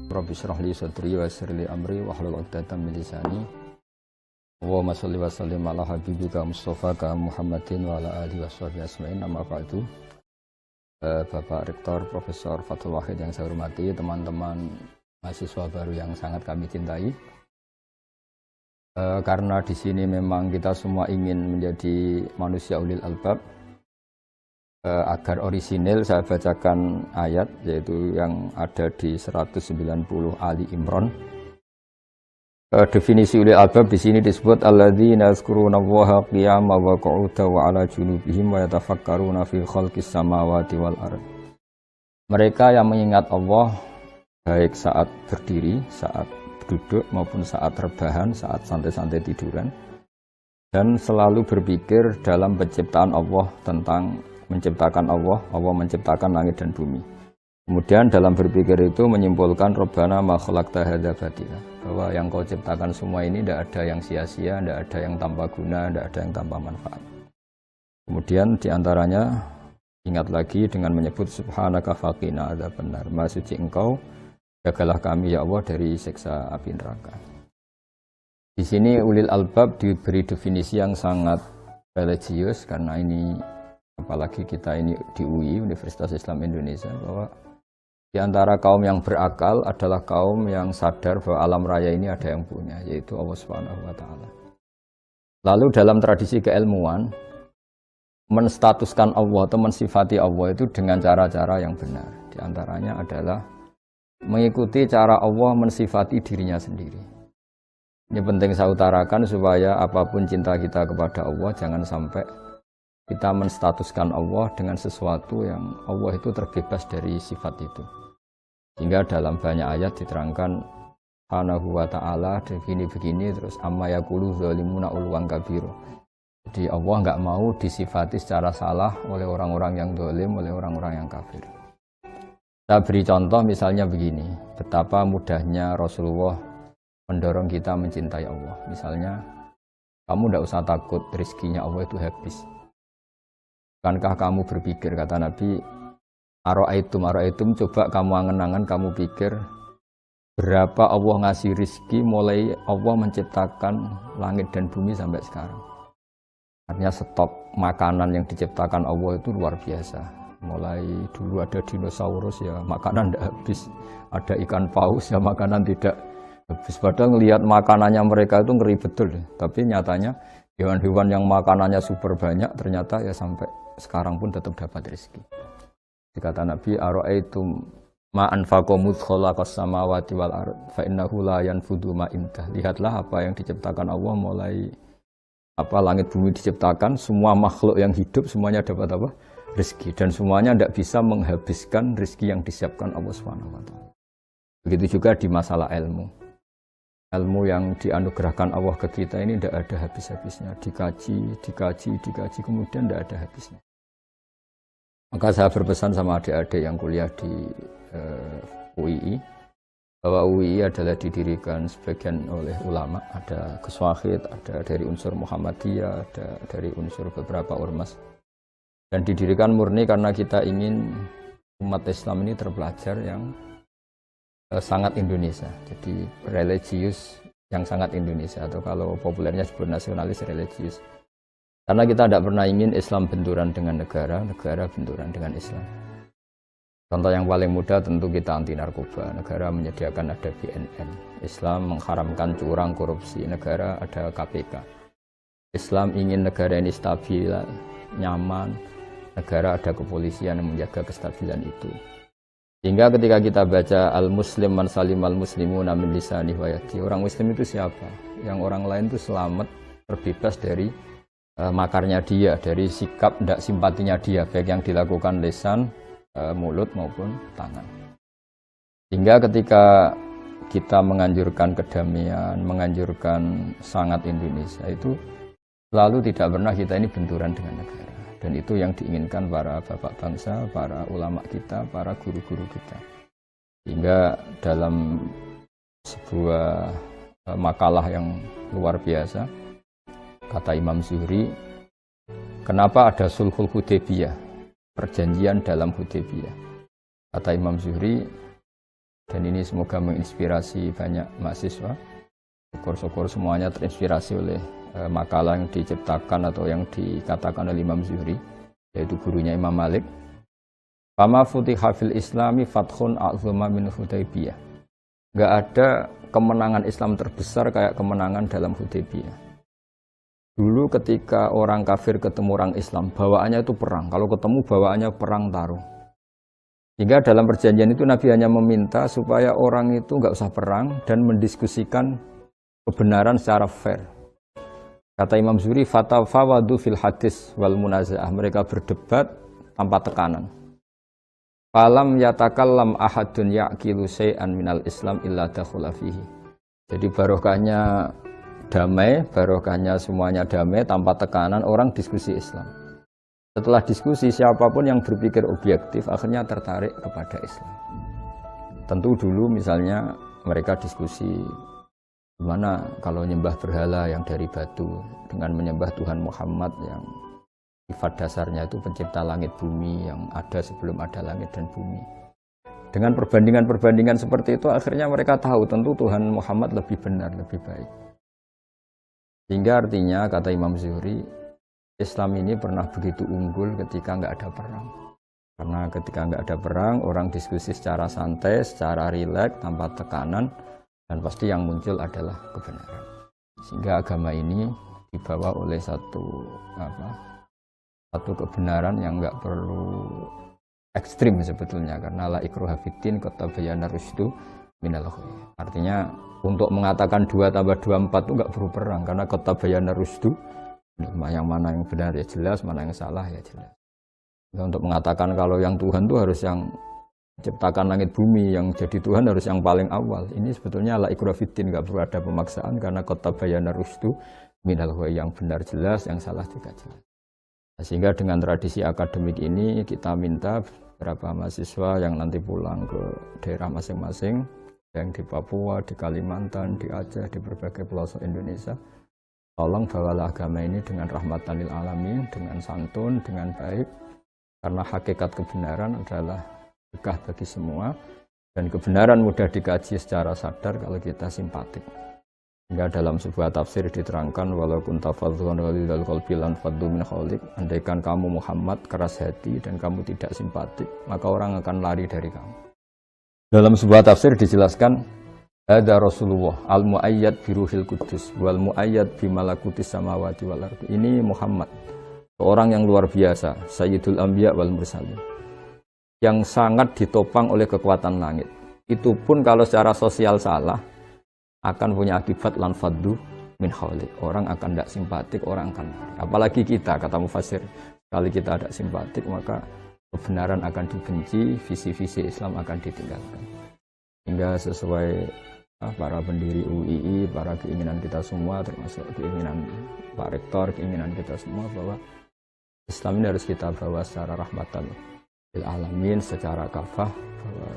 Rabbi shrah li sadri wa yassir li amri wahlul 'uqdatam min lisani. Allahumma shalli wa sallim ala habibika Mustafa Muhammadin wa ala alihi washabihi asma'in. Amma ba'du. Bapak Rektor Profesor Fathul Wahid yang saya hormati, teman-teman mahasiswa baru yang sangat kami cintai. Karena di sini memang kita semua ingin menjadi manusia ulil albab, agar orisinil saya bacakan ayat yaitu yang ada di 190 Ali Imran. Definisi ulil albab di sini disebut alladzina yazkurunallaha qiyaman wa qu'udan wa 'ala junubihim wa yatafakkaruna fi khalqis samawati wal ardh. Mereka yang mengingat Allah baik saat berdiri, saat duduk maupun saat rebahan, saat santai-santai tiduran, dan selalu berpikir dalam penciptaan Allah tentang menciptakan Allah menciptakan langit dan bumi. Kemudian dalam berpikir itu menyimpulkan Rabbana ma khalaqta hadza batila, bahwa yang kau ciptakan semua ini tidak ada yang sia-sia, tidak ada yang tanpa guna, tidak ada yang tanpa manfaat. Kemudian diantaranya ingat lagi dengan menyebut subhanaka faqina adzabannar, maha suci engkau, jagalah kami ya Allah dari siksa api neraka. Di sini ulil albab diberi definisi yang sangat religius, karena ini apalagi kita ini di UI, Universitas Islam Indonesia, bahwa di antara kaum yang berakal adalah kaum yang sadar bahwa alam raya ini ada yang punya, yaitu Allah Subhanahu wa Ta'ala. Lalu dalam tradisi keilmuan, menstatuskan Allah atau mensifati Allah itu dengan cara-cara yang benar. Di antaranya adalah mengikuti cara Allah mensifati dirinya sendiri. Ini penting saya utarakan supaya apapun cinta kita kepada Allah, jangan sampai kita menstatuskan Allah dengan sesuatu yang Allah itu terbebas dari sifat itu. Sehingga dalam banyak ayat diterangkan Subhanahu wa ta'ala begini terus amma yaqulu zalimuna ulwan kabiru. Jadi Allah enggak mau disifati secara salah oleh orang-orang yang zalim, oleh orang-orang yang kafir. Saya beri contoh misalnya begini, betapa mudahnya Rasulullah mendorong kita mencintai Allah. Misalnya, kamu tidak usah takut rezekinya Allah itu habis. Bukankah kamu berpikir, kata Nabi, Aro'aitum, coba kamu angen-angen, kamu pikir berapa Allah ngasih rezeki mulai Allah menciptakan langit dan bumi sampai sekarang. Artinya stok makanan yang diciptakan Allah itu luar biasa. Mulai dulu ada dinosaurus ya makanan tidak habis, ada ikan paus ya makanan tidak habis. Padahal ngelihat makanannya mereka itu ngeri betul, tapi nyatanya hewan-hewan yang makanannya super banyak ternyata ya sampai sekarang pun tetap dapat rezeki. Kata Nabi, aro'aitum ma anfaqo mudz khalaqas samawati wal ardh fa innahu la yanfudu ma indah. Lihatlah apa yang diciptakan Allah mulai langit bumi diciptakan, semua makhluk yang hidup semuanya dapat apa? Rezeki, dan semuanya tidak bisa menghabiskan rezeki yang disiapkan Allah Subhanahu wa Ta'ala. Begitu juga di masalah ilmu. Ilmu yang dianugerahkan Allah ke kita ini tidak ada habis-habisnya, dikaji, kemudian tidak ada habisnya. Maka saya berpesan sama adik-adik yang kuliah di UII, bahwa UII adalah didirikan sebagian oleh ulama, ada Gus Wahid, ada dari unsur Muhammadiyah, ada dari unsur beberapa ormas, dan didirikan murni karena kita ingin umat Islam ini terpelajar yang sangat Indonesia, jadi religius yang sangat Indonesia, atau kalau populernya disebut nasionalis religius. Karena kita tidak pernah ingin Islam benturan dengan negara benturan dengan Islam. Contoh yang paling mudah tentu kita anti narkoba, negara menyediakan ada BNN. Islam mengharamkan curang, korupsi, negara ada KPK. Islam ingin negara ini stabil, nyaman, negara ada kepolisian yang menjaga kestabilan itu. Sehingga ketika kita baca al-muslim man salimal muslimuna min lisanihi wa yadihi, orang muslim itu siapa? Yang orang lain itu selamat, terbebas dari makarnya dia, dari sikap tidak simpatinya dia, baik yang dilakukan lisan, mulut maupun tangan. Sehingga ketika kita menganjurkan kedamaian, menganjurkan sangat Indonesia, itu selalu tidak pernah kita ini benturan dengan negara. Dan itu yang diinginkan para bapak bangsa, para ulama kita, para guru-guru kita. Sehingga dalam sebuah makalah yang luar biasa, kata Imam Zuhri, kenapa ada Sulhul Hudaybiyah? perjanjian dalam Hudaybiyah. Kata Imam Zuhri, dan ini semoga menginspirasi banyak mahasiswa. Syukur-syukur semuanya terinspirasi oleh makalah yang diciptakan atau yang dikatakan oleh Imam Zuhri, yaitu gurunya Imam Malik. Fama futiha fil islami fathun a'zuma min Hudaybiyah. Enggak ada kemenangan Islam terbesar kayak kemenangan dalam Hudaybiyah. Dulu ketika orang kafir ketemu orang Islam, bawaannya itu perang. Kalau ketemu bawaannya perang taruh. Hingga dalam perjanjian itu Nabi hanya meminta supaya orang itu enggak usah perang dan mendiskusikan kebenaran secara fair. Kata Imam Zuhri, fatafawadu fil hadis wal munaza'ah. Mereka berdebat tanpa tekanan. Falam yatakallam ahadun ya'kilu syai'an minal Islam illa dakhula fihi. Jadi barokahnya damai, barokahnya semuanya damai tanpa tekanan, orang diskusi Islam. Setelah diskusi, siapapun yang berpikir objektif akhirnya tertarik kepada Islam. Tentu dulu misalnya mereka diskusi gimana kalau menyembah berhala yang dari batu dengan menyembah Tuhan Muhammad yang sifat dasarnya itu pencipta langit bumi yang ada sebelum ada langit dan bumi. Dengan perbandingan-perbandingan seperti itu akhirnya mereka tahu tentu Tuhan Muhammad lebih benar, lebih baik. Sehingga artinya kata Imam Zuhri, Islam ini pernah begitu unggul ketika nggak ada perang. Karena ketika nggak ada perang, orang diskusi secara santai, secara rileks, tanpa tekanan, dan pasti yang muncul adalah kebenaran. Sehingga agama ini dibawa oleh satu kebenaran yang nggak perlu ekstrim sebetulnya, karena la ikraha fiddin qad tabayyana rusydu minal ghayy. Artinya untuk mengatakan 2 tambah 2 4 itu nggak perlu perang, karena qad tabayyana rusydu, yang mana yang benar ya jelas, mana yang salah ya jelas. Nah, untuk mengatakan kalau yang Tuhan itu harus yang ciptakan langit bumi, yang jadi Tuhan harus yang paling awal, ini sebetulnya la ikraha fiddin, nggak perlu ada pemaksaan, karena qad tabayyana rusydu minal ghayy, yang benar jelas, yang salah juga jelas. Sehingga dengan tradisi akademik ini kita minta beberapa mahasiswa yang nanti pulang ke daerah masing-masing, yang di Papua, di Kalimantan, di Aceh, di berbagai pelosok Indonesia, tolong bawalah agama ini dengan rahmatan lil alamin, dengan santun, dengan baik, karena hakikat kebenaran adalah berkah bagi semua, dan kebenaran mudah dikaji secara sadar kalau kita simpatik. Hingga dalam sebuah tafsir diterangkan, walau kunta fadhlan ghalidhal qalbi lan faddu min hawlik, andaikan kamu Muhammad keras hati dan kamu tidak simpatik, maka orang akan lari dari kamu. Dalam sebuah tafsir dijelaskan, ada Rasulullah al-mu'ayyad bi ruhil qudus wal mu'ayyad bi malakutis samawati wal ardi. Ini Muhammad, seorang yang luar biasa, sayyidul anbiya wal mursalin, yang sangat ditopang oleh kekuatan langit. Itu pun kalau secara sosial salah akan punya akibat lan faddu min hawlik. Orang akan tidak simpatik, orang akan lari. Apalagi kita, kata mufassir, kalau kita tidak simpatik maka kebenaran akan dibenci, visi-visi Islam akan ditinggalkan. Hingga sesuai para pendiri UII, para keinginan kita semua, termasuk keinginan Pak Rektor, keinginan kita semua, bahwa Islam ini harus kita bawa secara rahmatan lil alamin, secara kafah, bahwa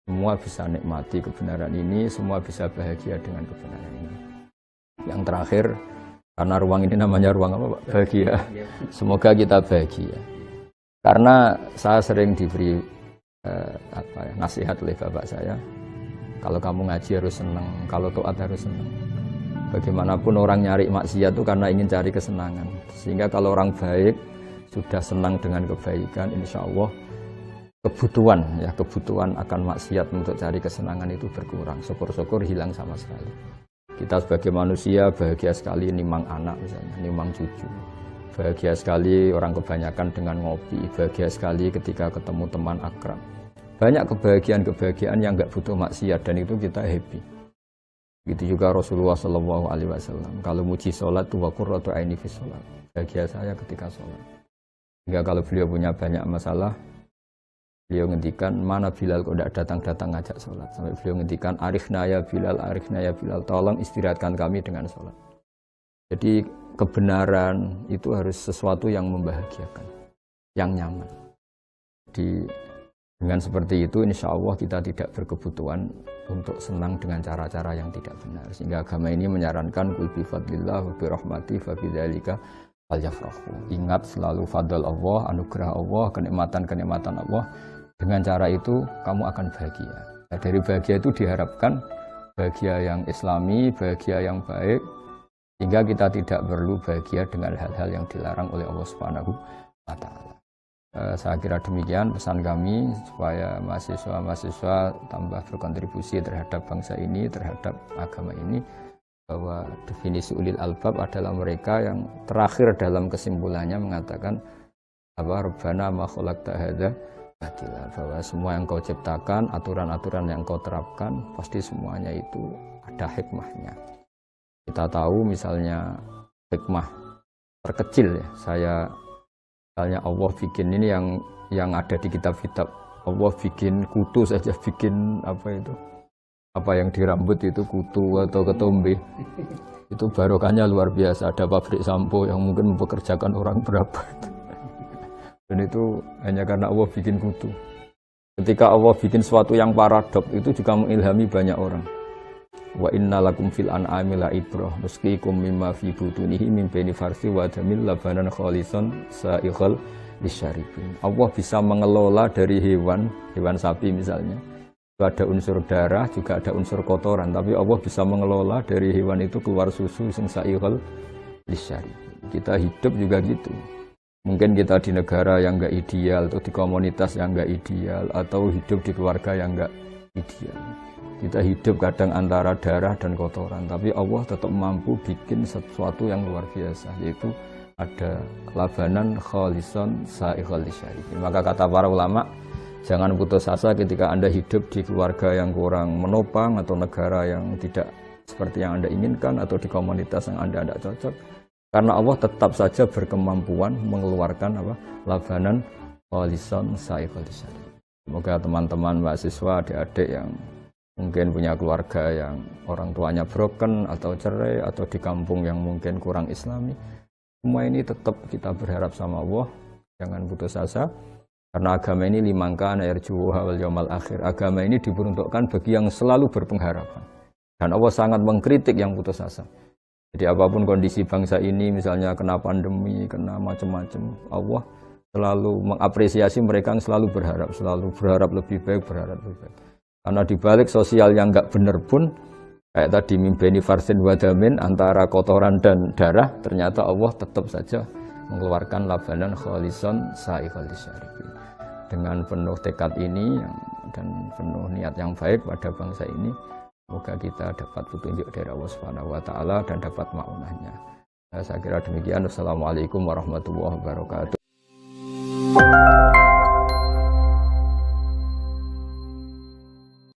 semua bisa nikmati kebenaran ini, semua bisa bahagia dengan kebenaran ini. Yang terakhir, karena ruang ini namanya ruang apa Pak? Bahagia. Semoga kita bahagia. Karena saya sering diberi nasihat oleh bapak saya, kalau kamu ngaji harus senang, kalau taat harus senang. Bagaimanapun orang nyari maksiat itu karena ingin cari kesenangan. Sehingga kalau orang baik sudah senang dengan kebaikan, insya Allah kebutuhan akan maksiat untuk cari kesenangan itu berkurang. Syukur-syukur hilang sama sekali. Kita sebagai manusia bahagia sekali nimang anak misalnya, nimang cucu. Bahagia sekali orang kebanyakan dengan ngopi. Bahagia sekali ketika ketemu teman akrab. Banyak kebahagiaan-kebahagiaan yang nggak butuh maksiat, dan itu kita happy. Begitu juga Rasulullah SAW. Kalau muji sholat itu wa qurratu aini fi sholat. Bahagia saya ketika sholat. Hingga kalau beliau punya banyak masalah, beliau ngendikan, mana Bilal kok tidak datang-datang ngajak sholat. Sampai beliau ngendikan, arifna ya Bilal, tolong istirahatkan kami dengan sholat. Jadi kebenaran itu harus sesuatu yang membahagiakan, yang nyaman. Dengan seperti itu, insya Allah kita tidak berkebutuhan untuk senang dengan cara-cara yang tidak benar. Sehingga agama ini menyarankan, qul bi fadlillah wa bi rahmati fa bidzalika falyafrahu. Ingat selalu fadl Allah, anugerah Allah, kenikmatan-kenikmatan Allah. Dengan cara itu kamu akan bahagia. Nah, dari bahagia itu diharapkan bahagia yang islami, bahagia yang baik, sehingga kita tidak perlu bahagia dengan hal-hal yang dilarang oleh Allah Subhanahu wa Ta'ala. Saya kira demikian pesan kami supaya mahasiswa-mahasiswa tambah berkontribusi terhadap bangsa ini, terhadap agama ini, bahwa definisi ulil albab adalah mereka yang terakhir dalam kesimpulannya mengatakan Rabbana ma khalaqta hadza batila, bahwa semua yang kau ciptakan, aturan-aturan yang kau terapkan, pasti semuanya itu ada hikmahnya. Kita tahu misalnya hikmah terkecil ya, misalnya Allah bikin ini yang ada di kitab-kitab, Allah bikin kutu saja, bikin apa yang di rambut itu kutu atau ketombe, itu barokahnya luar biasa. Ada pabrik sampo yang mungkin mempekerjakan orang berapa, dan itu hanya karena Allah bikin kutu. Ketika Allah bikin sesuatu yang paradok, itu juga mengilhami banyak orang. Wa inna lakum fil an'ami la ibrah nusqikum mimma fi butunihi min baini farsi wa damil labanan khalisan sa'ighal lisyaribin. Allah bisa mengelola dari hewan sapi misalnya, ada unsur darah, juga ada unsur kotoran, tapi Allah bisa mengelola dari hewan itu keluar susu sing sa'ighal lisyaribin. Kita hidup juga gitu. Mungkin kita di negara yang enggak ideal, atau di komunitas yang enggak ideal, atau hidup di keluarga yang enggak ideal. Kita hidup kadang antara darah dan kotoran, tapi Allah tetap mampu bikin sesuatu yang luar biasa, yaitu ada labanan khalisan sa'ighal lisyaribin. Maka kata para ulama, jangan putus asa ketika Anda hidup di keluarga yang kurang menopang, atau negara yang tidak seperti yang Anda inginkan, atau di komunitas yang Anda tidak cocok. Karena Allah tetap saja berkemampuan mengeluarkan labanan khalisan sa'ighal lisyaribin. Semoga teman-teman mahasiswa, adik-adik yang mungkin punya keluarga yang orang tuanya broken atau cerai, atau di kampung yang mungkin kurang islami, semua ini tetap kita berharap sama Allah, jangan putus asa, karena agama ini limangka yarjuha wal yaumal akhir. Agama ini diperuntukkan bagi yang selalu berpengharapan, dan Allah sangat mengkritik yang putus asa. Jadi apapun kondisi bangsa ini, misalnya kena pandemi, kena macam-macam, Allah selalu mengapresiasi mereka yang selalu berharap lebih baik, berharap lebih baik. Karena dibalik sosial yang enggak benar pun, kayak tadi mimbeni farsin wadamin, antara kotoran dan darah, ternyata Allah tetap saja mengeluarkan labanan khalisan sa'ighal lisyaribin. Dengan penuh tekad ini dan penuh niat yang baik pada bangsa ini, semoga kita dapat petunjuk dari Allah Subhanahu wa Ta'ala dan dapat ma'unahnya. Saya kira demikian. Wassalamualaikum warahmatullahi wabarakatuh.